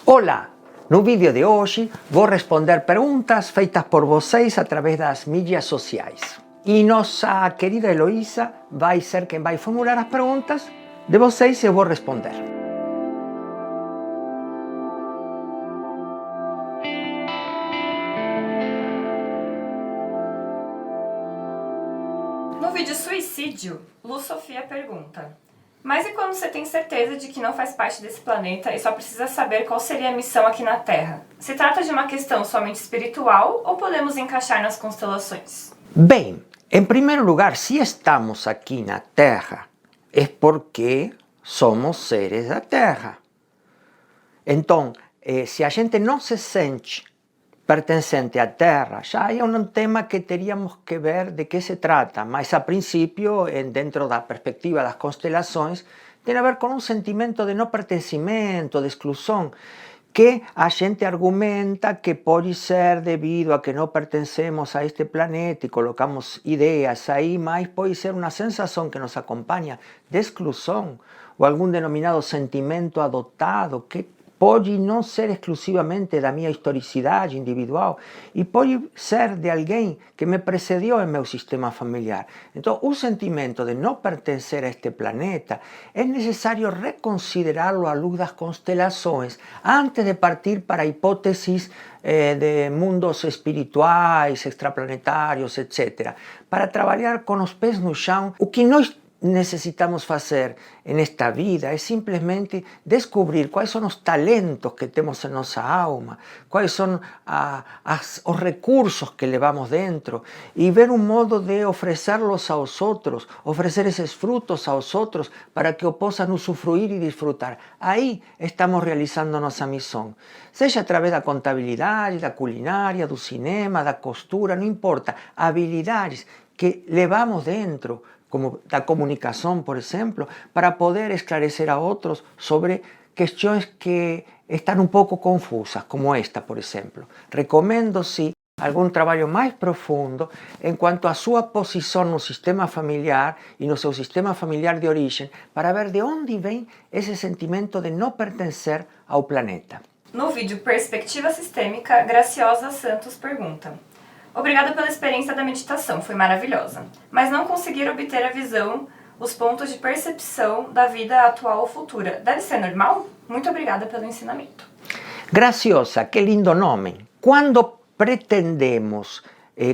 Olá! No vídeo de hoje vou responder perguntas feitas por vocês através das mídias sociais. E nossa querida Heloísa vai ser quem vai formular as perguntas de vocês e eu vou responder. No vídeo suicídio, Lu Sofia pergunta: mas e quando você tem certeza de que não faz parte desse planeta e só precisa saber qual seria a missão aqui na Terra? Se trata de uma questão somente espiritual ou podemos encaixar nas constelações? Bem, em primeiro lugar, se estamos aqui na Terra, é porque somos seres da Terra. Então, se a gente não se sente pertencente à Terra, já é um tema que teríamos que ver de que se trata, mas a princípio, dentro da perspectiva das constelações, tem a ver com um sentimento de não pertencimento, de exclusão, que a gente argumenta que pode ser devido a que não pertencemos a este planeta e colocamos ideias aí, mas pode ser uma sensação que nos acompanha de exclusão ou algum denominado sentimento adotado que pode não ser exclusivamente da minha historicidade individual e pode ser de alguém que me precedeu em meu sistema familiar. Então, o sentimento de não pertencer a este planeta é necessário reconsiderá-lo à luz das constelações antes de partir para hipóteses de mundos espirituais, extraplanetários, etc. Para trabalhar com os pés no chão, o que nós necesitamos fazer nesta vida é simplesmente descobrir quais são os talentos que temos em nossa alma, quais são os recursos que levamos dentro e ver um modo de oferecê-los aos outros, oferecer esses frutos aos outros para que o possam usufruir e desfrutar. Aí estamos realizando nossa missão, seja através da contabilidade, da culinária, do cinema, da costura, não importa, habilidades que levamos dentro, como da comunicação, por exemplo, para poder esclarecer a outros sobre questões que estão um pouco confusas, como esta, por exemplo. Recomendo, sim, algum trabalho mais profundo enquanto à sua posição no sistema familiar e no seu sistema familiar de origem, para ver de onde vem esse sentimento de não pertencer ao planeta. No vídeo Perspectiva Sistêmica, Graciosa Santos pergunta: obrigada pela experiência da meditação, foi maravilhosa. Mas não conseguir obter a visão, os pontos de percepção da vida atual ou futura. Deve ser normal? Muito obrigada pelo ensinamento. Graciosa, que lindo nome. Quando pretendemos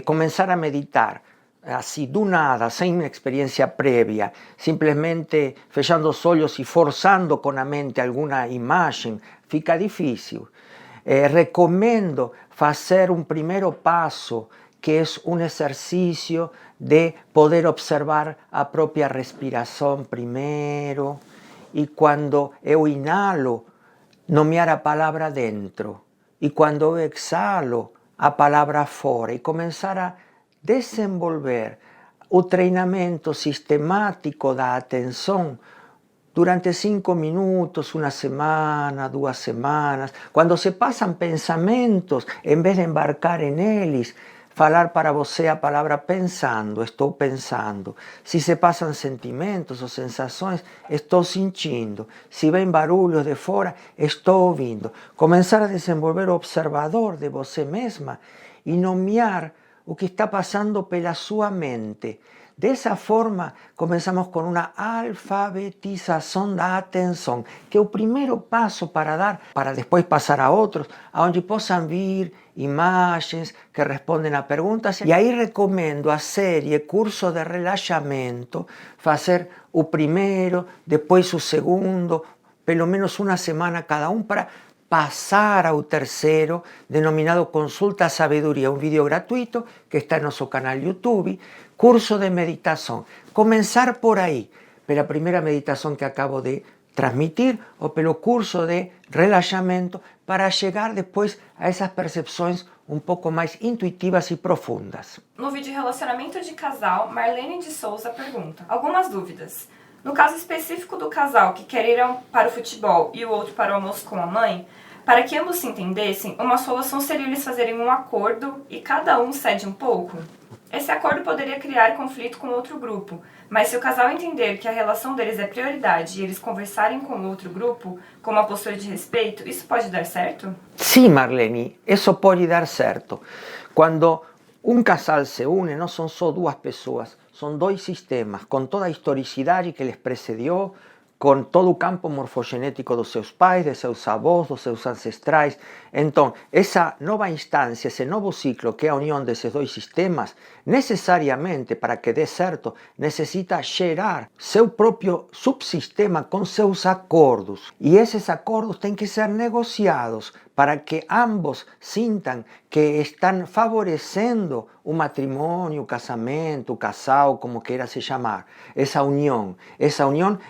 começar a meditar, assim do nada, sem experiência prévia, simplesmente fechando os olhos e forçando com a mente alguma imagem, fica difícil. Recomendo fazer um primeiro passo, que é um exercício de poder observar a própria respiração primeiro e quando eu inalo, nomear a palavra dentro e quando eu exalo, a palavra fora e começar a desenvolver o treinamento sistemático da atenção durante 5 minutos, uma semana, 2 semanas. Quando se passam pensamentos, em vez de embarcar neles, falar para você a palavra pensando, estou pensando. Se se passam sentimentos ou sensações, estou sentindo. Se vem barulhos de fora, estou ouvindo. Começar a desenvolver o observador de você mesma e nomear o que está passando pela sua mente. Dessa forma, começamos com uma alfabetização da atenção, que é o primeiro passo para dar, para depois passar a outros, onde possam vir imagens que respondem a perguntas. E aí recomendo a série Curso de Relaxamento, fazer o primeiro, depois o segundo, pelo menos uma semana cada um, para passar ao terceiro, denominado Consulta Sabedoria, um vídeo gratuito que está no nosso canal YouTube, curso de meditação. Começar por aí, pela primeira meditação que acabo de transmitir, ou pelo curso de relaxamento, para chegar depois a essas percepções um pouco mais intuitivas e profundas. No vídeo Relacionamento de Casal, Marlene de Souza pergunta: algumas dúvidas. No caso específico do casal que quer ir para o futebol e o outro para o almoço com a mãe, Para que ambos se entendessem, uma solução seria eles fazerem um acordo e cada um cede um pouco? Esse acordo poderia criar conflito com outro grupo, mas se o casal entender que a relação deles é prioridade e eles conversarem com o outro grupo com uma postura de respeito, isso pode dar certo? Sí, Marlene, eso pode dar certo. Quando um casal se une, não são só duas pessoas, são dois sistemas, com toda a historicidade que les precedió, com todo o campo morfogenético dos seus pais, de seus avós, dos seus ancestrais. Então, essa nova instância, esse novo ciclo, que é a união desses dois sistemas, necessariamente, para que dê certo, necessita gerar seu próprio subsistema com seus acordos. E esses acordos têm que ser negociados para que ambos sintam que estão favorecendo o matrimônio, o casamento, o casal, como queira se chamar. Essa união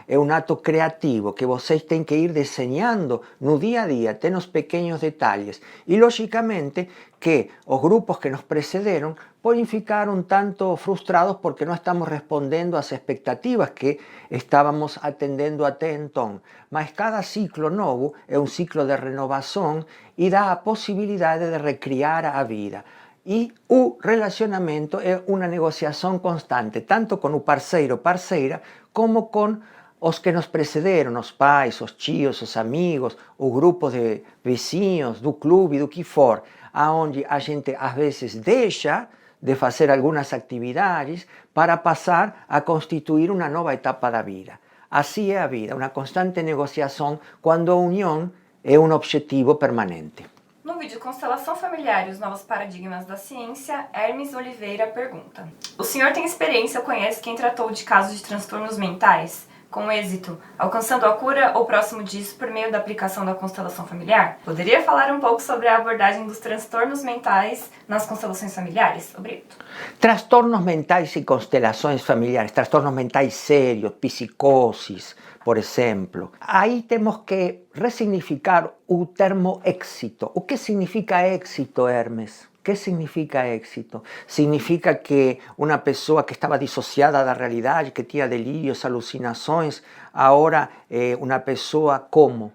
é um ato criativo que vocês têm que ir desenhando no dia a dia, até nos pequenos detalhes. E, logicamente, que os grupos que nos precederam podem ficar um tanto frustrados porque não estamos respondendo às expectativas que estávamos atendendo até então. Mas cada ciclo novo é um ciclo de renovação e dá a possibilidade de recriar a vida. E o relacionamento é uma negociação constante, tanto com o parceiro, parceira, como com os que nos precederam, os pais, os tios, os amigos, o grupo de vizinhos, do clube, do que for, aonde a gente às vezes deixa de fazer algumas atividades para passar a constituir uma nova etapa da vida. Assim é a vida, uma constante negociação quando a união é um objetivo permanente. No vídeo Constelação Familiar e os Novos Paradigmas da Ciência, Hermes Oliveira pergunta: o senhor tem experiência ou conhece quem tratou de casos de transtornos mentais com êxito, alcançando a cura ou próximo disso por meio da aplicação da constelação familiar? Poderia falar um pouco sobre a abordagem dos transtornos mentais nas constelações familiares? Obrigado. Transtornos mentais e constelações familiares, transtornos mentais sérios, psicoses, por exemplo. Aí temos que ressignificar o termo éxito. O que significa éxito, Hermes? ¿Qué significa éxito? Significa que uma pessoa que estava dissociada da realidade, que tinha delírios, alucinações, agora é uma pessoa como?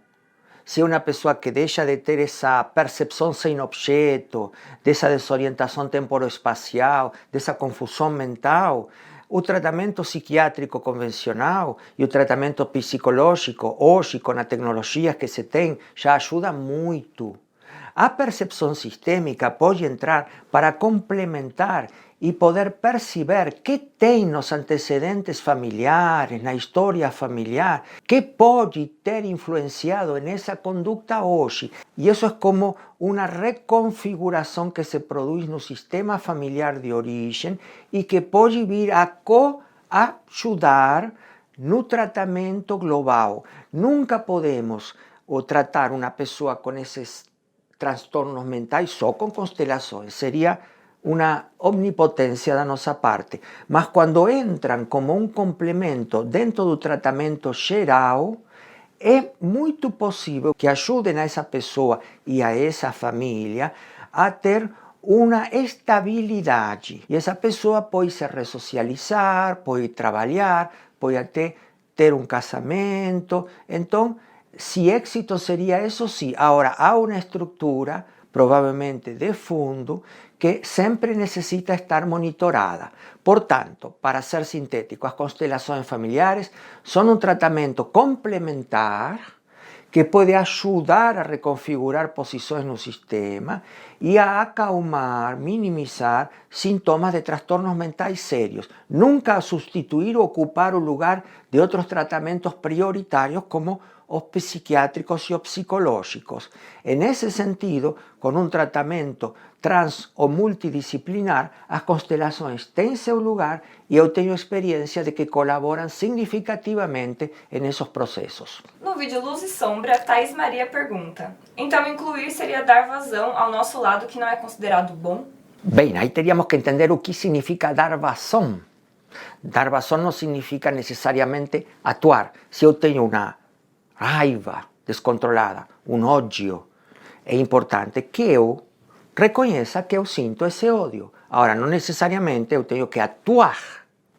Se é uma pessoa que deixa de ter essa percepção sem objeto, dessa desorientação temporoespacial, dessa confusão mental, o tratamento psiquiátrico convencional e o tratamento psicológico, hoje, com as tecnologias que se tem, já ajuda muito. A percepção sistêmica pode entrar para complementar e poder perceber que tem nos antecedentes familiares, na história familiar, que pode ter influenciado nessa conduta hoje. E isso é como uma reconfiguração que se produz no sistema familiar de origem e que pode vir a coajudar no tratamento global. Nunca podemos tratar uma pessoa com esses transtornos mentais só com constelações, seria uma omnipotência da nossa parte. Mas quando entram como um complemento dentro do tratamento geral, é muito possível que ajudem a essa pessoa e a essa família a ter uma estabilidade. E essa pessoa pode se ressocializar, pode trabalhar, pode até ter um casamento. Então, se éxito seria isso, sim. Agora, há uma estrutura, provavelmente de fundo, que sempre necessita estar monitorada. Portanto, para ser sintético, as constelações familiares são um tratamento complementar que pode ajudar a reconfigurar posições no sistema e a acalmar, minimizar sintomas de transtornos mentais sérios. Nunca a substituir ou ocupar o lugar de outros tratamentos prioritários como os psiquiátricos e os psicológicos. Nesse sentido, com um tratamento trans ou multidisciplinar, as constelações têm seu lugar e eu tenho experiência de que colaboram significativamente nesses processos. No vídeo Luz e Sombra, Thaís Maria pergunta: então incluir seria dar vazão ao nosso lado que não é considerado bom? Bem, aí teríamos que entender o que significa dar vazão. Dar vazão não significa necessariamente atuar. Se eu tenho uma raiva descontrolada, um ódio, é importante que eu reconheça que eu sinto esse ódio. Agora, não necessariamente eu tenho que atuar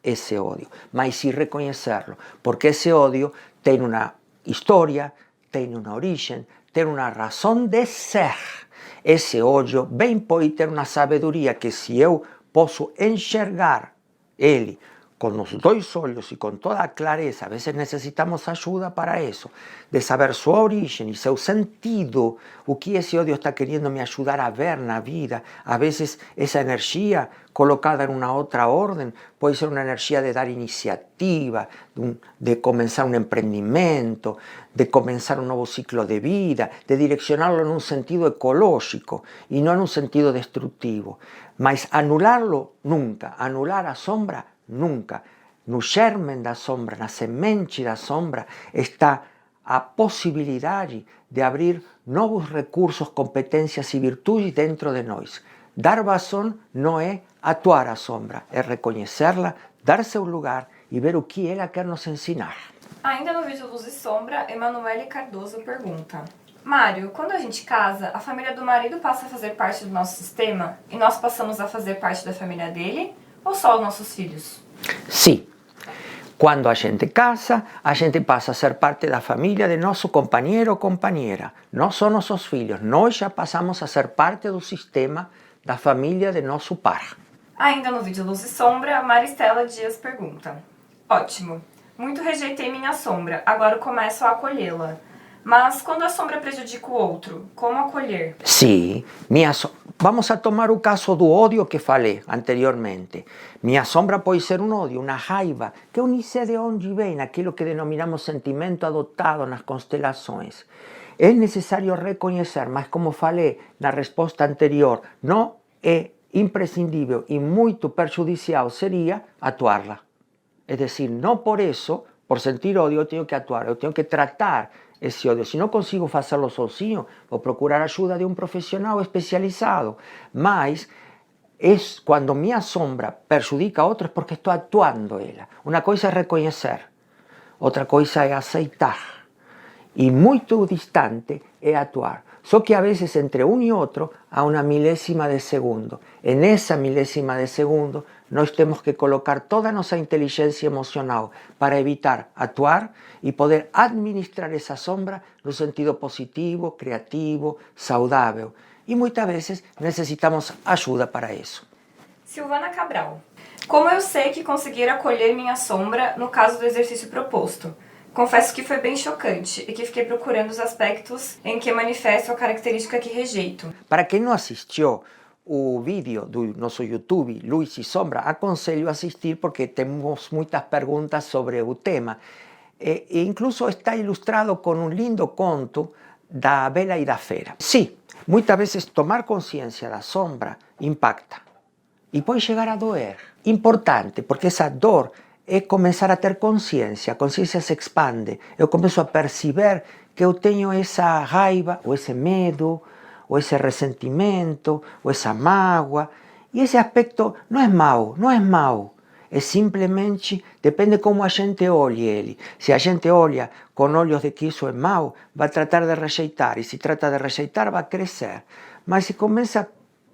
esse ódio, mas sim reconhecê-lo, porque esse ódio tem uma história, tem uma origem, ter uma razão de ser. Esse ódio bem pode ter uma sabedoria que, se eu posso enxergar ele com os dois olhos e com toda a clareza, a vezes necessitamos ajuda para isso, de saber sua origem e seu sentido, o que esse ódio está querendo me ajudar a ver na vida. A vezes essa energia colocada em uma outra ordem pode ser uma energia de dar iniciativa, de começar um empreendimento, de começar um novo ciclo de vida, de direcioná-lo em um sentido ecológico e não em um sentido destrutivo. Mas anular-lo nunca, anular a sombra nunca. No germen da sombra, na semente da sombra, está a possibilidade de abrir novos recursos, competências e virtudes dentro de nós. Dar vazão não é atuar a sombra, é reconhecê-la, dar seu lugar e ver o que ela quer nos ensinar. Ainda no vídeo Luz e Sombra, Emanuele Cardoso pergunta: Mário, quando a gente casa, a família do marido passa a fazer parte do nosso sistema e nós passamos a fazer parte da família dele? Ou só os nossos filhos? Sim. Quando a gente casa, a gente passa a ser parte da família de nosso companheiro ou companheira. Não são nossos filhos. Nós já passamos a ser parte do sistema da família de nosso par. Ainda no vídeo Luz e Sombra, Maristela Dias pergunta: Ótimo. Muito rejeitei minha sombra. Agora começo a acolhê-la. Mas quando a sombra prejudica o outro, como acolher? Sim, vamos a tomar o caso do ódio que falei anteriormente. Minha sombra pode ser um ódio, uma raiva, que eu nem sei de onde vem, aquilo que denominamos sentimento adotado nas constelações. É necessário reconhecer, mas como falei na resposta anterior, não é imprescindível e muito prejudicial seria atuá-la. É decir, não por isso, por sentir ódio, eu tenho que atuar, eu tenho que tratar esse ódio. Se não consigo fazê-lo sozinho, vou procurar ajuda de um profissional especializado. Mas quando minha sombra prejudica a outros, porque estou atuando ela. Uma coisa é reconhecer, outra coisa é aceitar. E muito distante é atuar. Só que a vezes entre um e outro há uma milésima de segundo. E nessa milésima de segundo nós temos que colocar toda a nossa inteligência emocional para evitar atuar e poder administrar essa sombra no sentido positivo, criativo, saudável. E muitas vezes necessitamos ajuda para isso. Silvana Cabral: Como eu sei que conseguir acolher minha sombra no caso do exercício proposto? Confesso que foi bem chocante e que fiquei procurando os aspectos em que manifesto a característica que rejeito. Para quem não assistiu o vídeo do nosso YouTube, Luz e Sombra, aconselho a assistir porque temos muitas perguntas sobre o tema. E incluso está ilustrado com um lindo conto da Bela e da Fera. Sim, muitas vezes tomar consciência da sombra impacta e pode chegar a doer. Importante, porque essa dor é começar a ter consciência. A consciência se expande. Eu começo a perceber que eu tenho essa raiva, ou esse medo, ou esse ressentimento, ou essa mágoa. E esse aspecto não é mau, não é mau. É simplesmente, depende como a gente olhe ele. Se a gente olha com olhos de que isso é mau, vai tratar de rejeitar. E se trata de rejeitar, vai crescer. Mas se começa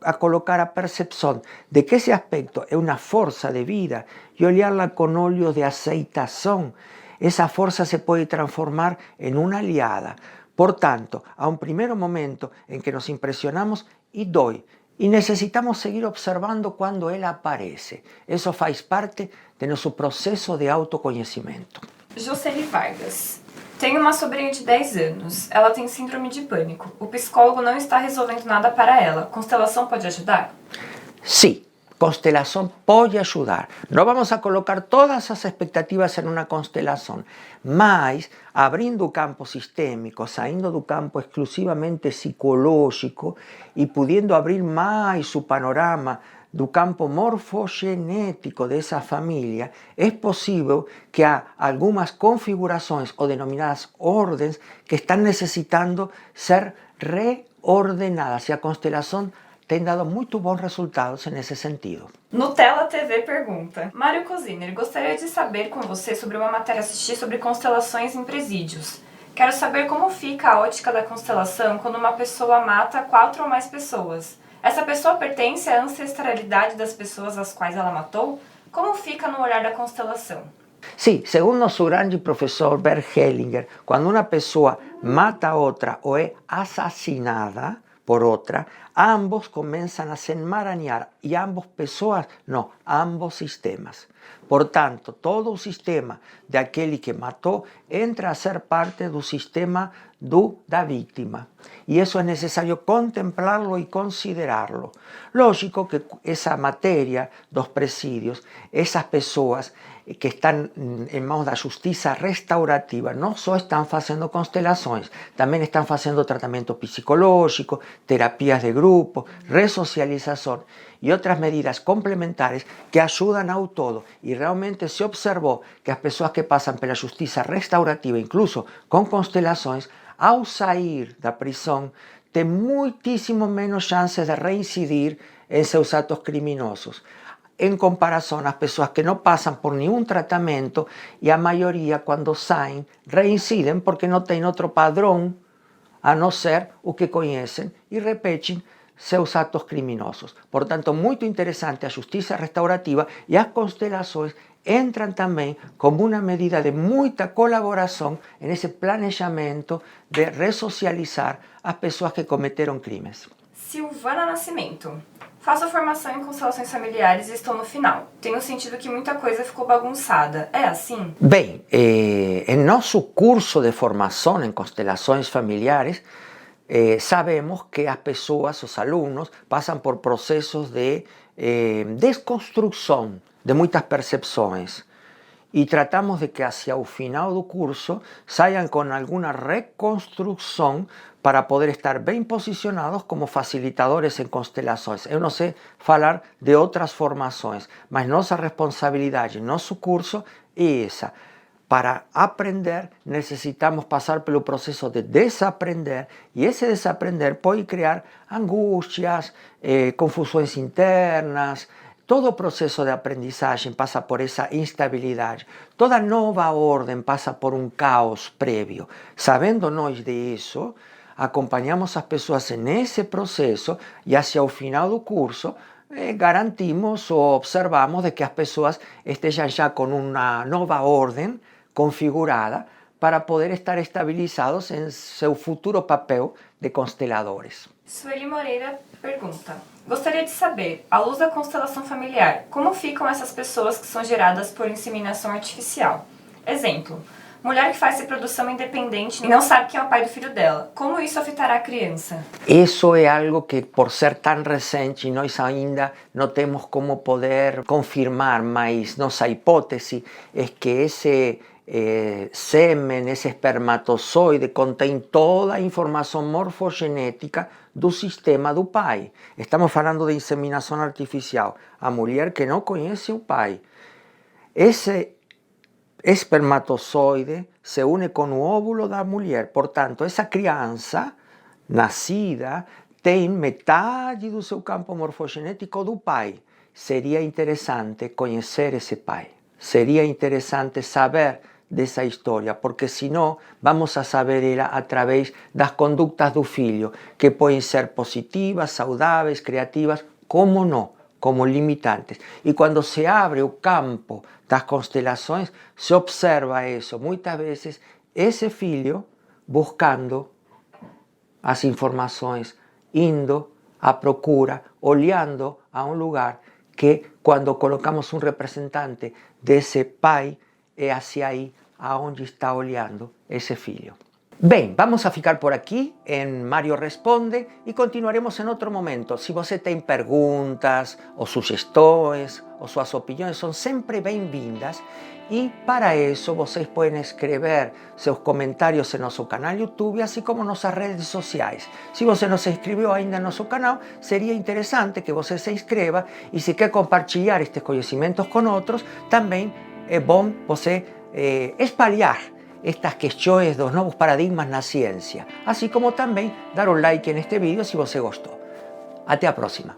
a colocar a percepção de que esse aspecto é uma força de vida e olhá-la com olhos de aceitação, essa força se pode transformar em uma aliada. Portanto, há um primeiro momento em que nos impressionamos e dói. E necessitamos seguir observando quando ela aparece. Isso faz parte de nosso processo de autoconhecimento. Jocely Vargas: Tenho uma sobrinha de 10 anos. Ela tem síndrome de pânico. O psicólogo não está resolvendo nada para ela. Constelação pode ajudar? Sim, constelação pode ajudar. Não vamos a colocar todas as expectativas em uma constelação, mas abrindo o campo sistêmico, saindo do campo exclusivamente psicológico e podendo abrir mais o panorama do campo morfogenético dessa família, é possível que há algumas configurações ou denominadas ordens que estão necessitando ser reordenadas. E a constelação tem dado muito bons resultados nesse sentido. Nutella TV pergunta: Mário Cosiner, gostaria de saber com você sobre uma matéria assistida sobre constelações em presídios. Quero saber como fica a ótica da constelação quando uma pessoa mata 4 ou mais pessoas. Essa pessoa pertence à ancestralidade das pessoas às quais ela matou? Como fica no olhar da constelação? Sí, según nosso grande professor Bert Hellinger, quando uma pessoa mata outra ou é assassinada por outra, ambos começam a se enmarañar e ambos pessoas, não, ambos sistemas. Portanto, todo o sistema daquele que matou entra a ser parte do sistema da vítima. E isso é necessário contemplarlo e considerarlo. Lógico que essa matéria dos presídios, essas pessoas que estão em mãos da justiça restaurativa, não só estão fazendo constelações, também estão fazendo tratamento psicológico, terapias de grupo, ressocialização e outras medidas complementares que ajudam ao todo. E realmente se observou que as pessoas que passam pela justiça restaurativa, incluso com constelações, ao sair da prisão, têm muitíssimo menos chances de reincidir em seus atos criminosos, em comparação às pessoas que não passam por nenhum tratamento e a maioria, quando saem, reincidem porque não têm outro padrão a não ser o que conhecem e repetem seus atos criminosos. Portanto, muito interessante a justiça restaurativa e as constelações entram também como uma medida de muita colaboração nesse planejamento de ressocializar as pessoas que cometeram crimes. Silvana Nascimento. Faço formação em constelações familiares e estou no final. Tenho sentido que muita coisa ficou bagunçada. É assim? Bem, em nosso curso de formação em constelações familiares, sabemos que as pessoas, os alunos, passam por processos de desconstrução de muitas percepções. E tratamos de que hacia o final do curso saiam com alguma reconstrução para poder estar bem posicionados como facilitadores em constelações. Eu não sei falar de outras formações, mas nossa responsabilidade, nosso curso é essa. Para aprender, necessitamos passar pelo processo de desaprender, e esse desaprender pode criar angústias, confusões internas. Todo o processo de aprendizagem passa por essa instabilidade. Toda nova ordem passa por um caos prévio. Sabendo nós disso, acompanhamos as pessoas nesse processo e, hacia o final do curso, garantimos ou observamos de que as pessoas estejam já com uma nova ordem configurada para poder estar estabilizados em seu futuro papel de consteladores. Sueli Moreira pergunta: gostaria de saber, à luz da constelação familiar, como ficam essas pessoas que são geradas por inseminação artificial? Exemplo, mulher que faz reprodução independente e não sabe quem é o pai do filho dela. Como isso afetará a criança? Isso é algo que, por ser tão recente, nós ainda não temos como poder confirmar, mas nossa hipótese é que esse sêmen, esse espermatozoide, contém toda a informação morfogenética do sistema do pai. Estamos falando de inseminação artificial. A mulher que não conhece o pai. Esse espermatozoide se une com o óvulo da mulher. Portanto, essa criança nascida tem metade do seu campo morfogenético do pai. Seria interessante conhecer esse pai. Seria interessante saber dessa história, porque senão vamos a saber ela através das condutas do filho, que podem ser positivas, saudáveis, criativas, como não, como limitantes. E quando se abre o campo das constelações, se observa isso, muitas vezes, esse filho buscando as informações, indo à procura, olhando a um lugar que, quando colocamos um representante desse pai, é hacia aí aonde está olhando esse filho. Bem, vamos a ficar por aqui em Mário Responde e continuaremos em outro momento. Se você tem perguntas ou sugestões ou suas opiniões, são sempre bem-vindas. E para isso vocês podem escrever seus comentários em nosso canal YouTube, assim como nossas redes sociais. Se você não se inscreveu ainda no nosso canal, seria interessante que você se inscreva, e se quer compartilhar estes conhecimentos com outros, também é bom você espalhar estas questões dos novos paradigmas na ciência, assim como também dar um like neste vídeo se você gostou. Até a próxima!